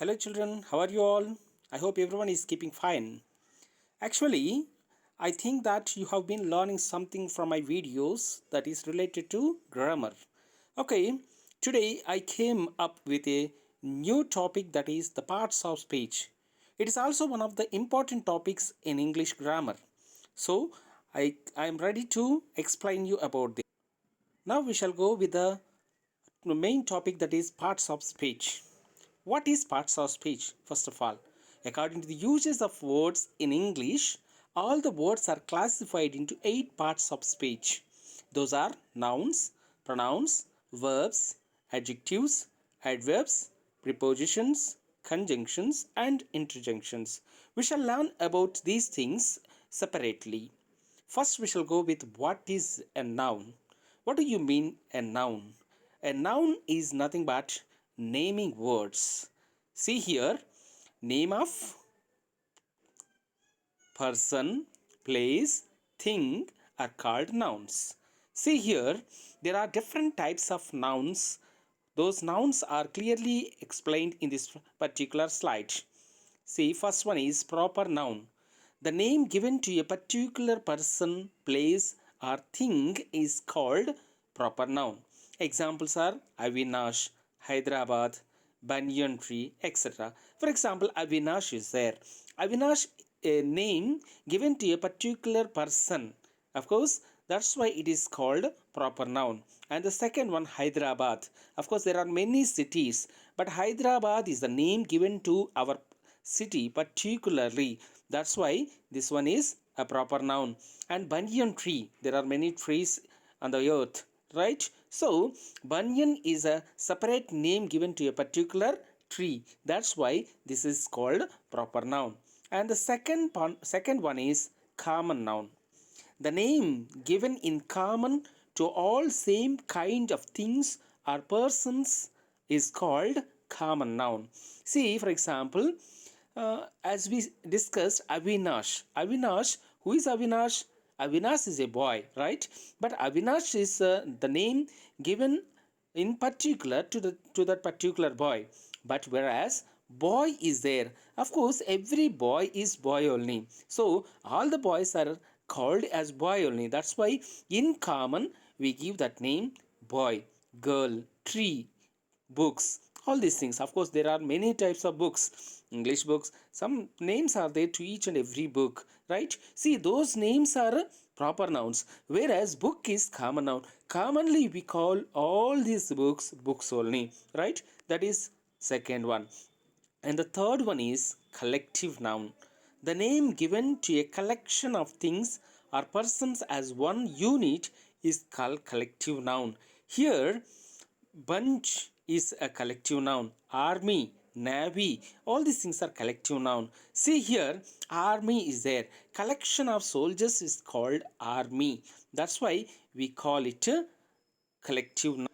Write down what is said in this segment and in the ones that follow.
Hello children, how are you all? I hope everyone is keeping fine. Actually, I think that you have been learning something from my videos that is related to grammar. Okay, today I came up with a new topic that is the parts of speech. It is also one of the important topics in English grammar. So, I am ready to explain you about this. Now we shall go with the main topic that is parts of speech. What is parts of speech? First of all, according to the uses of words in English, all the words are classified into 8 parts of speech. Those are nouns, pronouns, verbs, adjectives, adverbs, prepositions, conjunctions, and interjunctions. We shall learn about these things separately. First, we shall go with what is a noun. What do you mean a noun? A noun is nothing but naming words. See here, name of person, place, thing are called nouns. See here, there are different types of nouns. Those nouns are clearly explained in this particular slide. See, first one is proper noun. The name given to a particular person, place, or thing is called proper noun. Examples are Avinash, Hyderabad, banyan tree, etc. For example, Avinash is there. Avinash, a name given to a particular person. Of course, that's why it is called proper noun. And the second one, Hyderabad. Of course, there are many cities, but Hyderabad is the name given to our city particularly. That's why this one is a proper noun. And banyan tree, there are many trees on the earth, right? So banyan is a separate name given to a particular tree. That's why this is called proper noun. And the second one is common noun. The name given in common to all same kind of things or persons is called common noun. See, for example, as we discussed, Avinash. Avinash, who is Avinash? Avinash is a boy, right? But Avinash is the name given in particular to that particular boy. But whereas boy is there, of course every boy is boy only, so all the boys are called as boy only. That's why in common we give that name boy, girl, tree, books, all these things. Of course there are many types of books, English books, some names are there to each and every book, right? See, those names are proper nouns, whereas book is common noun. Commonly we call all these books books only, right? That is second one. And the third one is collective noun. The name given to a collection of things or persons as one unit is called collective noun. Here, bunch is a collective noun. Army, navy, all these things are collective noun. See here, army is there. Collection of soldiers is called army. That's why we call it a collective noun.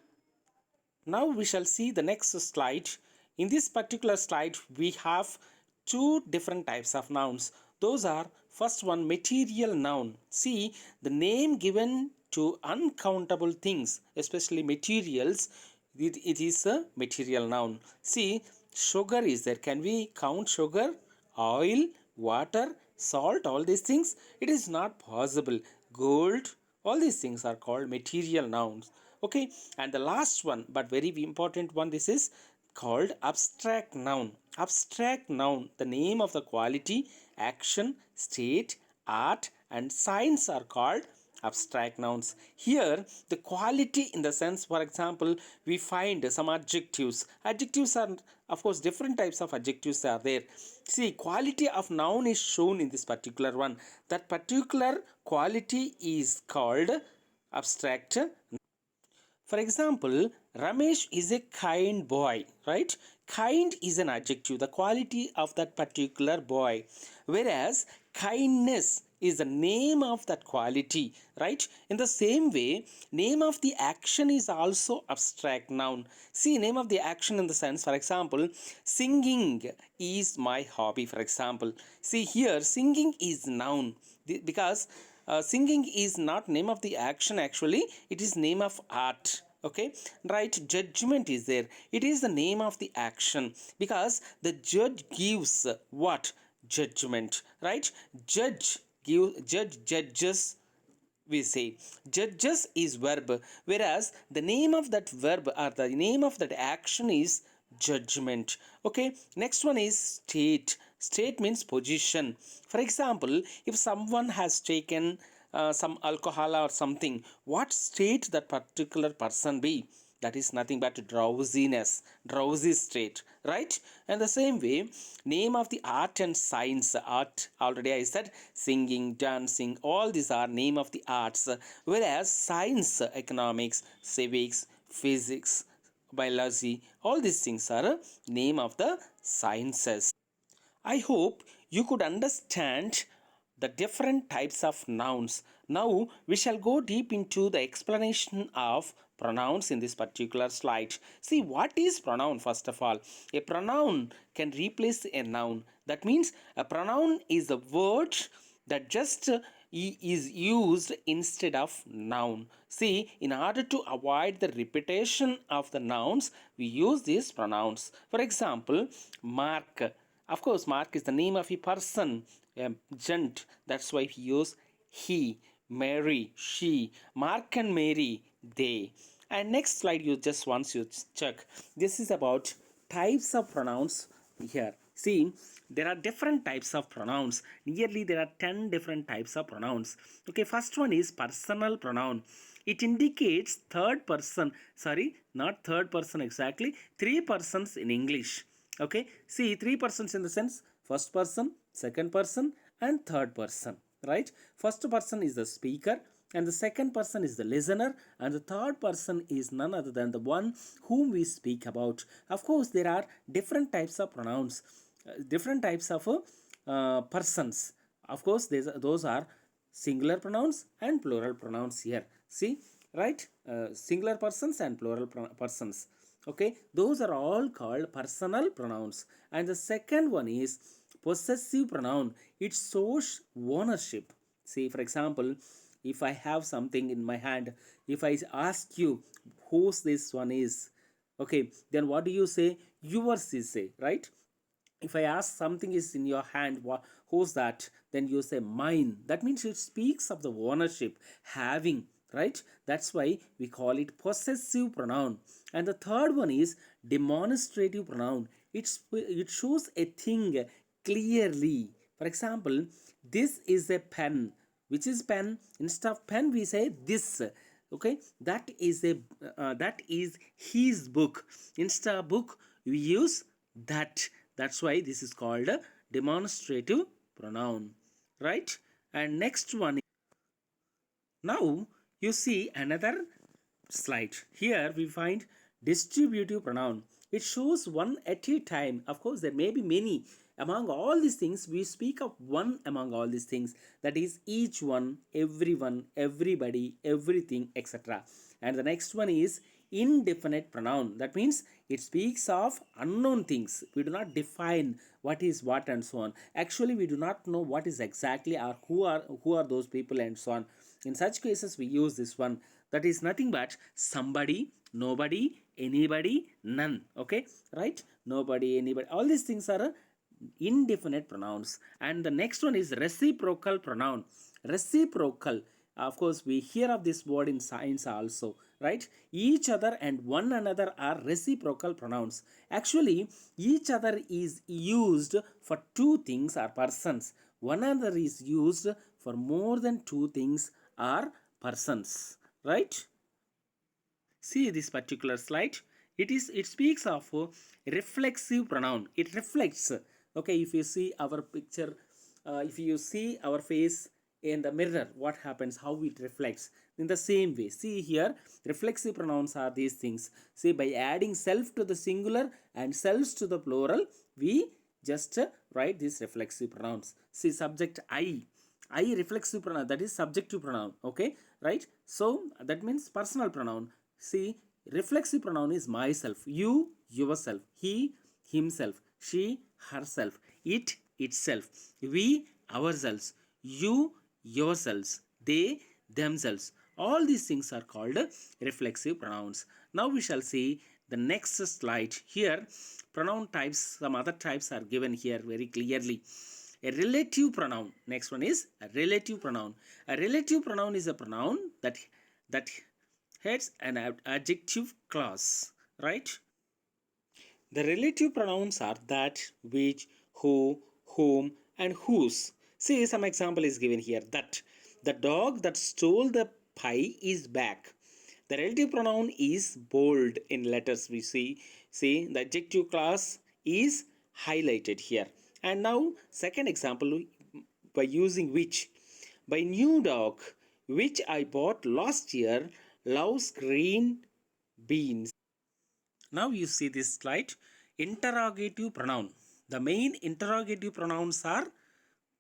Now we shall see the next slide. In this particular slide, we have two different types of nouns. Those are, first one, material noun. See, the name given to uncountable things, especially materials, it is a material noun. See, sugar is there. Can we count sugar? Oil, water, salt, all these things? It is not possible. Gold, all these things are called material nouns. Okay, and the last one, but very important one, this is called abstract noun. Abstract noun, the name of the quality, action, state, art, and science are called abstract nouns. Here the quality, in the sense, for example, we find some adjectives. Adjectives are, of course, different types of adjectives are there. See, quality of noun is shown in this particular one. That particular quality is called abstract. For example, Ramesh is a kind boy, right? Kind is an adjective, the quality of that particular boy. Whereas kindness is the name of that quality, right? In the same way, name of the action is also abstract noun. See, name of the action in the sense, for example, singing is my hobby, for example. See here, singing is noun because singing is not name of the action, actually it is name of art. Okay, right, judgment is there. It is the name of the action because the judge gives what? Judgment, right? Judges, we say. Judges is verb, whereas the name of that verb or the name of that action is judgment. Okay, next one is state. State means position. For example, if someone has taken some alcohol or something, what state that particular person be? That is nothing but drowsiness, drowsy state, right? And the same way, name of the art and science. Art, already I said, singing, dancing, all these are name of the arts, whereas science, economics, civics, physics, biology, all these things are name of the sciences. I hope you could understand the different types of nouns. Now we shall go deep into the explanation of pronouns in this particular slide. See, what is pronoun first of all? A pronoun can replace a noun. That means a pronoun is a word that just is used instead of noun. See, in order to avoid the repetition of the nouns, we use these pronouns. For example, Mark. Of course, Mark is the name of a person, a gent. That's why we use he. Mary, she. Mark and Mary, they. And next slide, you just once you check. This is about types of pronouns here. See, there are different types of pronouns. Nearly there are 10 different types of pronouns. Okay, first one is personal pronoun. It indicates third person. Sorry, not third person exactly. Three persons in English. Okay, see, three persons in the sense first person, second person, and third person. Right? First person is the speaker, and the second person is the listener, and the third person is none other than the one whom we speak about. Of course, there are different types of pronouns, different types of persons. Of course, those are singular pronouns and plural pronouns here. See, right? Singular persons and plural persons. Okay, those are all called personal pronouns. And the second one is possessive pronoun. It shows ownership. See, for example, if I have something in my hand, if I ask you whose this one is, okay, then what do you say? Yours is, say, right? If I ask something is in your hand, who's that? Then you say mine. That means it speaks of the ownership, having, right? That's why we call it possessive pronoun. And the third one is demonstrative pronoun. It shows a thing clearly. For example, this is a pen. Which is pen? Instead of pen, we say this. Okay, that is his book. Instead of book, we use that. That's why this is called a demonstrative pronoun, right? And next one, now you see another slide. Here we find distributive pronoun. It shows one at a time. Of course, there may be many. Among all these things, we speak of one among all these things. That is each one, everyone, everybody, everything, etc. And the next one is indefinite pronoun. That means it speaks of unknown things. We do not define what is what and so on. Actually, we do not know what is exactly or who are those people and so on. In such cases, we use this one. That is nothing but somebody, nobody, anybody, none. Okay, right? Nobody, anybody. All these things are indefinite pronouns. And the next one is reciprocal pronoun. Reciprocal, of course, we hear of this word in science also, right? Each other and one another are reciprocal pronouns. Actually, each other is used for two things or persons. One another is used for more than two things or persons, right? See this particular slide. It speaks of reflexive pronoun. It reflects. Okay, if you see our picture, if you see our face in the mirror, what happens? How it reflects? In the same way, see here, reflexive pronouns are these things. See, by adding self to the singular and selves to the plural, we just write these reflexive pronouns. See, subject I reflexive pronoun, that is subjective pronoun. Okay, right? So that means personal pronoun. See, reflexive pronoun is myself, you, yourself, he, himself, she, herself, it, itself, we, ourselves, you, yourselves, they, themselves. All these things are called reflexive pronouns. Now we shall see the next slide. Here pronoun types, some other types are given here very clearly. A relative pronoun. Next one is a relative pronoun. A relative pronoun is a pronoun that heads an adjective clause, right? The relative pronouns are that, which, who, whom, and whose. See, some example is given here. That the dog that stole the pie is back. The relative pronoun is bold in letters. We see the adjective clause is highlighted here. And now second example, by using which. My new dog, which I bought last year, loves green beans. Now you see this slide. Interrogative pronoun. The main interrogative pronouns are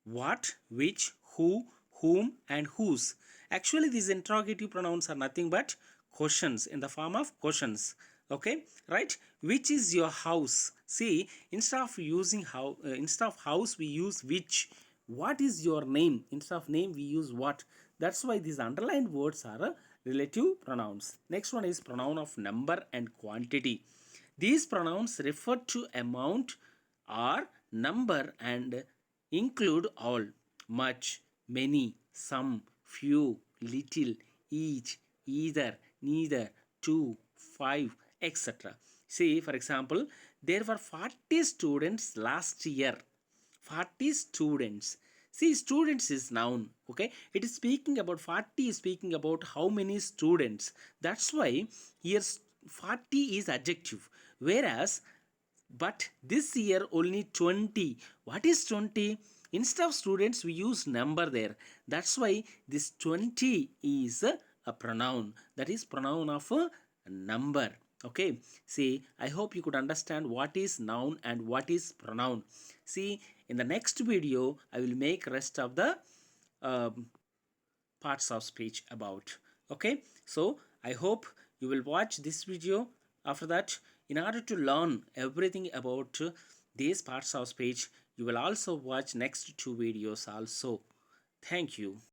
what, which, who, whom, and whose. Actually, these interrogative pronouns are nothing but questions, in the form of questions. Okay, right? Which is your house? See, instead of using instead of house, we use which. What is your name? Instead of name, we use what. That's why these underlined words are relative pronouns. Next one is pronoun of number and quantity. These pronouns refer to amount or number and include all, much, many, some, few, little, each, either, neither, two, five, etc. See, for example, there were 40 students last year. 40 students. See, students is noun. Okay, it is speaking about 40 is speaking about how many students. That's why here 40 is adjective, whereas but this year only 20. What is 20? Instead of students, we use number there. That's why this 20 is a pronoun. That is pronoun of a number. Okay. See, I hope you could understand what is noun and what is pronoun. See, in the next video, I will make rest of the um, parts of speech about. Okay, so I hope you will watch this video. After that, in order to learn everything about these parts of speech, you will also watch next two videos also. Thank you.